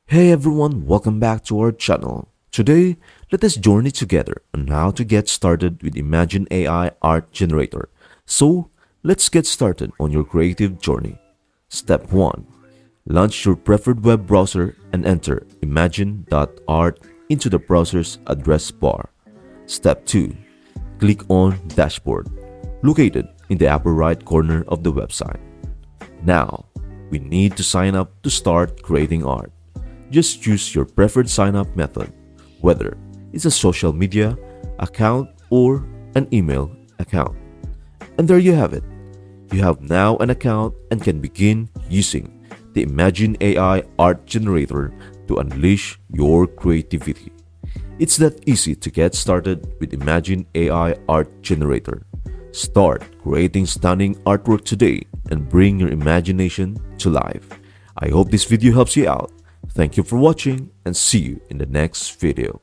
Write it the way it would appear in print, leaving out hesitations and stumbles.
Hey everyone, welcome back to our channel. Today, let us journey together on how to get started with Imagine AI art generator. So, let's get started on your creative journey. Step 1. Launch your preferred web browser and enter imagine.art into the browser's address bar. Step 2. Click on Dashboard, located in the upper right corner of the website. Now, we need to sign up to start creating art. Just choose your preferred sign up method, whether it's a social media account or an email account. And there you have it. You have now an account and can begin using the Imagine AI art generator to unleash your creativity. It's that easy to get started with Imagine AI art generator. Start creating stunning artwork today and bring your imagination to life. I hope this video helps you out. Thank you for watching and see you in the next video.